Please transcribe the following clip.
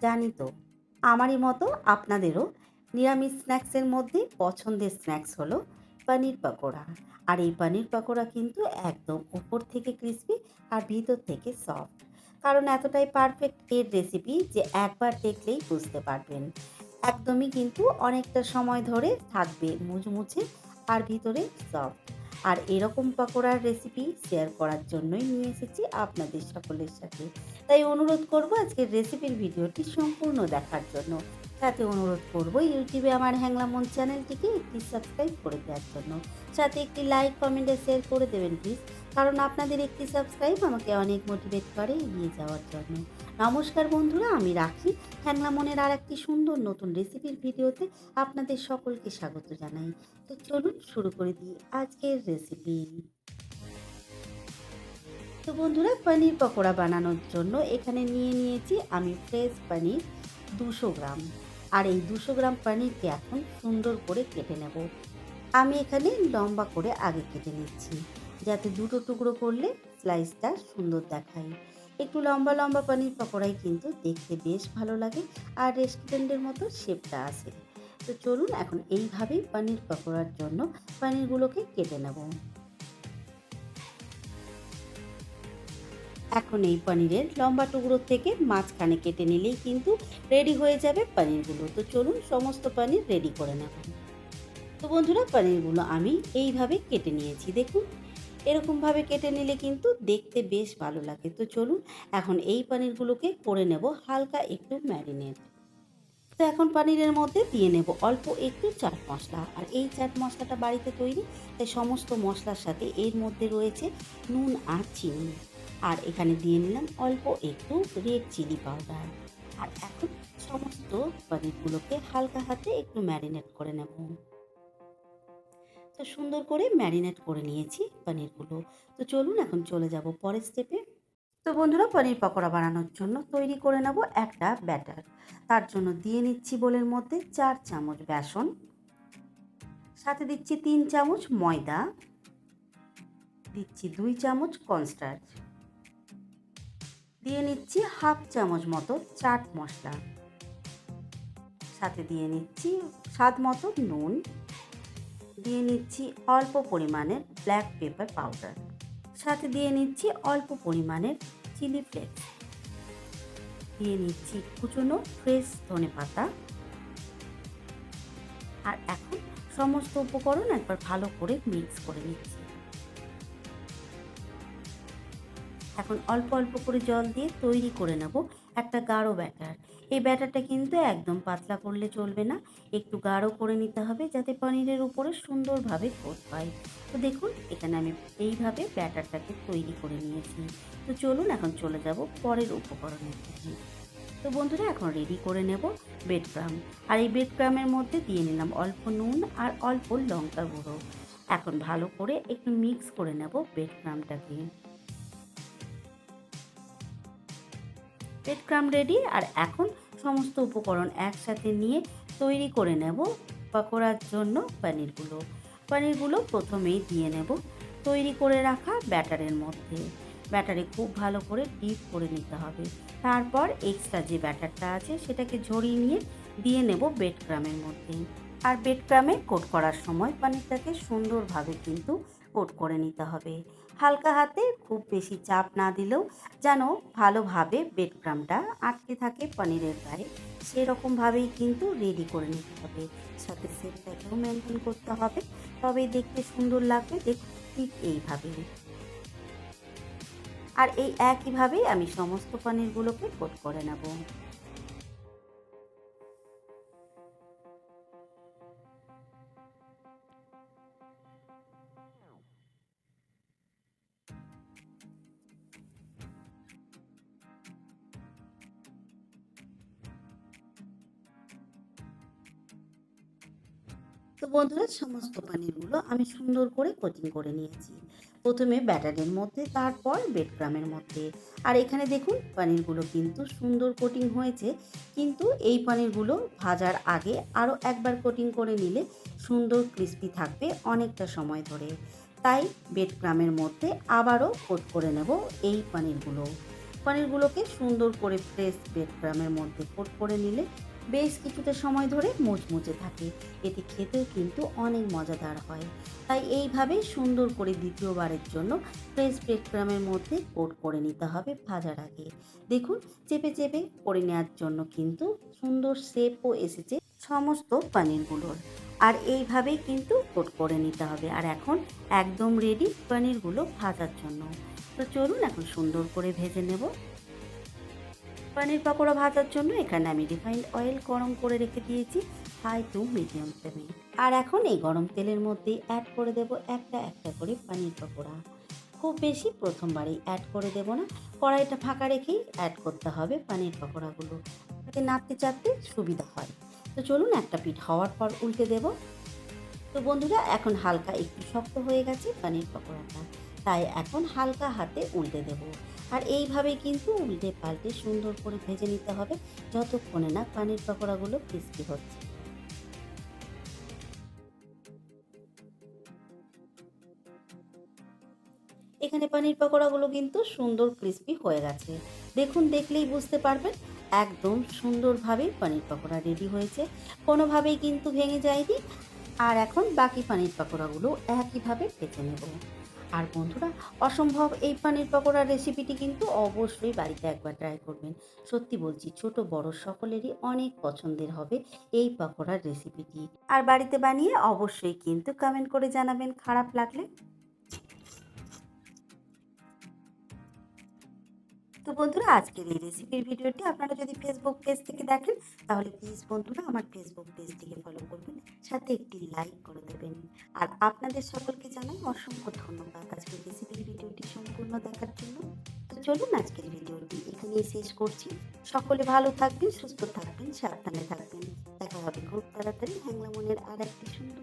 জানি তো, আমারই মতো আপনাদেরও নিরামিষ স্ন্যাক্সের মধ্যে পছন্দের স্ন্যাক্স হলো পনির পকোড়া। আর এই পনির পকোড়া কিন্তু একদম উপর থেকে ক্রিস্পি আর ভিতর থেকে সফট। কারণ এতটাই পারফেক্ট এর রেসিপি যে একবার দেখলেই বুঝতে পারবেন। একদমই কিন্তু অনেকটা সময় ধরে থাকবে মুচমুচে আর ভিতরে সফট। আর এরকম পকোড়ার রেসিপি শেয়ার করার জন্যই নিয়ে এসেছি আপনাদের সকলের সাথে। তাই অনুরোধ করব আজকের রেসিপির ভিডিওটি সম্পূর্ণ দেখার জন্য। সাথে অনুরোধ করব ইউটিউবে আমার হ্যাংলা মন চ্যানেলটিকে একটি সাবস্ক্রাইব করে দেওয়ার জন্য। সাথে একটি লাইক, কমেন্ট আর শেয়ার করে দেবেন প্লিজ। কারণ আপনাদের একটি সাবস্ক্রাইব আমাকে অনেক মোটিভেট করে এগিয়ে যাওয়ার জন্য। নমস্কার বন্ধুরা, আমি রাখি হ্যাংলা মনের আর একটি সুন্দর নতুন রেসিপির ভিডিওতে আপনাদের সকলকে স্বাগত জানাই। তো চলুন শুরু করে দিই আজকের রেসিপি। তো বন্ধুরা, পনির পকোড়া বানানোর জন্য এখানে নিয়ে নিয়েছি আমি ফ্রেশ পনির 200 গ্রাম। আর এই 200 গ্রাম পনিরকে এখন সুন্দর করে কেটে নেব। আমি এখানে লম্বা করে আগে কেটে নিচ্ছি, যাতে দুটো টুকরো করলে স্লাইসটা সুন্দর দেখায়। একটু লম্বা লম্বা পনির পকোড়াই কিন্তু দেখতে বেশ ভালো লাগে আর রেস্টুরেন্টের মতো শেপটা আসে। তো চলুন এখন এইভাবেই পনির পকোড়ার জন্য পনিরগুলোকে কেটে নেব। এখন এই পনিরের লম্বা টুকরো থেকে মাঝখানে কেটে নিলেই কিন্তু রেডি হয়ে যাবে পনিরগুলো। তো চলুন সমস্ত পনির রেডি করে নেব। তো বন্ধুরা, পনিরগুলো আমি এইভাবে কেটে নিয়েছি, দেখুন এরকমভাবে কেটে নিলে কিন্তু দেখতে বেশ ভালো লাগে। তো চলুন এখন এই পনিরগুলোকে করে নেব হালকা একটু ম্যারিনেট। তো এখন পনিরের মধ্যে দিয়ে নেব অল্প একটু চাট মশলা। আর এই চাট মশলাটা বাড়িতে তৈরি, তাই সমস্ত মশলার সাথে এর মধ্যে রয়েছে নুন আর চিনি। আর এখানে দিয়ে নিলাম অল্প একটু রেড চিলি পাউডার। আর এখন সমস্ত পনিরগুলোকে হালকা হাতে একটু ম্যারিনেট করে নেব। তো সুন্দর করে ম্যারিনেট করে নিয়েছি পনিরগুলো। তো চলুন এখন চলে যাব পরের স্টেপে। তো বন্ধুরা, পনির পকোড়া বানানোর জন্য তৈরি করে নেব একটা ব্যাটার। তার জন্য দিয়ে নিচ্ছি বোলের মধ্যে 4 চামচ বেসন, সাথে দিচ্ছি 3 চামচ ময়দা, দিচ্ছি 2 চামচ কর্নস্টার্চ, দিয়ে নিচ্ছি হাফ চামচ মতো চাট মশলা, সাথে দিয়ে নিচ্ছি স্বাদ মতো নুন, দিয়ে নিচ্ছি অল্প পরিমাণের ব্ল্যাক পেপার পাউডার, সাথে দিয়ে নিচ্ছি অল্প পরিমাণের চিলি ফ্লেক্স, দিয়ে নিচ্ছি কুচনো ফ্রেশ ধনেপাতা। আর এখন সমস্ত উপকরণ একবার ভালো করে মিক্স করে নিচ্ছি। এখন অল্প অল্প করে জল দিয়ে তৈরি করে নেব একটা গাঢ় ব্যাটার। এই ব্যাটারটা কিন্তু একদম পাতলা করলে চলবে না, একটু গাঢ় করে নিতে হবে যাতে পনিরের উপরে সুন্দরভাবে কোট পায়। তো দেখুন এখানে আমি এইভাবে ব্যাটারটাকে তৈরি করে নিয়েছি। তো চলুন এখন চলে যাব পরের উপকরণের দিকে। তো বন্ধুরা, এখন রেডি করে নেব ব্রেড ক্রাম্ব। আর এই ব্রেড ক্রাম্বের মধ্যে দিয়ে নিলাম অল্প নুন আর অল্প লঙ্কা গুঁড়ো। এখন ভালো করে একটু মিক্স করে নেব ব্রেড ক্রাম্বটাকে। Bread crumb ready. আর এখন সমস্ত উপকরণ একসাথে নিয়ে তৈরি করে নেব পকোড়ার জন্য পনিরগুলো। পনিরগুলো প্রথমেই দিয়ে নেব তৈরি করে রাখা ব্যাটারের মধ্যে। ব্যাটারে খুব ভালো করে ডিপ করে নিতে হবে। তারপর এক্সট্রা যে ব্যাটারটা আছে সেটাকে ঝরিয়ে নিয়ে দিয়ে নেব ব্রেড ক্রাম্বের মধ্যে। আর ব্রেড ক্রাম্বে কোট করার সময় পনিরটাকে সুন্দরভাবে কিন্তু কোট করে নিতে হবে। হালকা হাতে, খুব বেশি চাপ না দিলেও যেন ভালোভাবে ব্রেড ক্রাম্বটা আটকে থাকে পনিরের গায়ে, সেরকমভাবেই কিন্তু রেডি করে নিতে হবে। সাথে শেপটাকেও মেনটেন করতে হবে, তবেই দেখতে সুন্দর লাগবে। দেখুন ঠিক এইভাবে। আর এই একইভাবেই আমি সমস্ত পনিরগুলোকে কোট করে নেব। তো বন্ধুরা, সমস্ত পনিরগুলো আমি সুন্দর করে কোটিং করে নিয়েছি। প্রথমে ব্যাটারের মধ্যে, তারপর ব্রেড ক্রাম্বের মধ্যে। আর এখানে দেখুন পনিরগুলো কিন্তু সুন্দর কোটিং হয়েছে, কিন্তু এই পনিরগুলো ভাজার আগে আরও একবার কোটিং করে নিলে সুন্দর ক্রিস্পি থাকবে অনেকটা সময় ধরে। তাই ব্রেড ক্রাম্বের মধ্যে আবারও কোট করে নেব এই পনিরগুলো। পনিরগুলোকে সুন্দর করে ফ্রেশ ব্রেড ক্রামের মধ্যে কোট করে নিলে বেশ কিছুটা সময় ধরে মুচমুচে থাকে। এতে খেতেও কিন্তু অনেক মজাদার হয়। তাই এইভাবেই সুন্দর করে দ্বিতীয়বারের জন্য ফ্রেশ ব্রেড ক্রামের মধ্যে কোট করে নিতে হবে ভাজার আগে। দেখুন, চেপে চেপে করে নেওয়ার জন্য কিন্তু সুন্দর শেপও এসেছে সমস্ত পনিরগুলোর। আর এইভাবেই কিন্তু কোট করে নিতে হবে। আর এখন একদম রেডি পনিরগুলো ভাজার জন্য। তো চলুন এখন সুন্দর করে ভেজে নেব। পনির পকোড়া ভাজার জন্য এখানে আমি রিফাইন্ড অয়েল গরম করে রেখে দিয়েছি হাই টু মিডিয়াম ফ্লেমে। আর এখন এই গরম তেলের মধ্যেই অ্যাড করে দেব একটা একটা করে পনির পকোড়া। খুব বেশি প্রথমবারেই অ্যাড করে দেব না, কড়াইটা ফাঁকা রেখেই অ্যাড করতে হবে পনির পকোড়াগুলো, যাতে নাড়তে চাড়তে সুবিধা হয়। তো চলুন একটা পিঠ হওয়ার পর উল্টে দেব। তো বন্ধুরা, এখন হালকা একটু শক্ত হয়ে গেছে পনির পকোড়াটা, তাই এখন হালকা হাতে উল্টে দেব। আর এইভাবেই কিন্তু উল্টে পাল্টে সুন্দর করে ভেজে নিতে হবে যতক্ষণে না পনির পকোড়াগুলো ক্রিস্পি হচ্ছে। এখানে পনির পকোড়াগুলো কিন্তু সুন্দর ক্রিস্পি হয়ে গেছে। দেখুন, দেখলেই বুঝতে পারবেন একদম সুন্দরভাবেই পনির পকোড়া রেডি হয়েছে, কোনোভাবেই কিন্তু ভেঙে যায়নি। আর এখন বাকি পনির পকোড়াগুলো একইভাবে ভেজে নেব। আর বন্ধুরা, অসম্ভব এই পনির পকোড়ার রেসিপিটি কিন্তু অবশ্যই বাড়িতে একবার ট্রাই করবেন। সত্যি বলছি, ছোট বড় সকলেরই অনেক পছন্দের হবে এই পকোড়ার রেসিপিটি। আর বাড়িতে বানিয়ে অবশ্যই কিন্তু কমেন্ট করে জানাবেন খারাপ লাগলে। তো বন্ধুরা, আজকের এই রেসিপির ভিডিওটি আপনারা যদি ফেসবুক পেজ থেকে দেখেন, তাহলে প্লিজ বন্ধুরা আমার ফেসবুক পেজটিকে ফলো করবেন, সাথে একটি লাইক করে দেবেন। আর আপনাদের সকলকে জানাই অসংখ্য ধন্যবাদ আজকের রেসিপির ভিডিওটি সম্পূর্ণ দেখার জন্য। তো চলুন আজকের ভিডিওটি এখানেই শেষ করছি। সকলে ভালো থাকবেন, সুস্থ থাকবেন, সাবধানে থাকবেন। দেখা হবে খুব তাড়াতাড়ি হ্যাংলা মনের আর একটি সুন্দর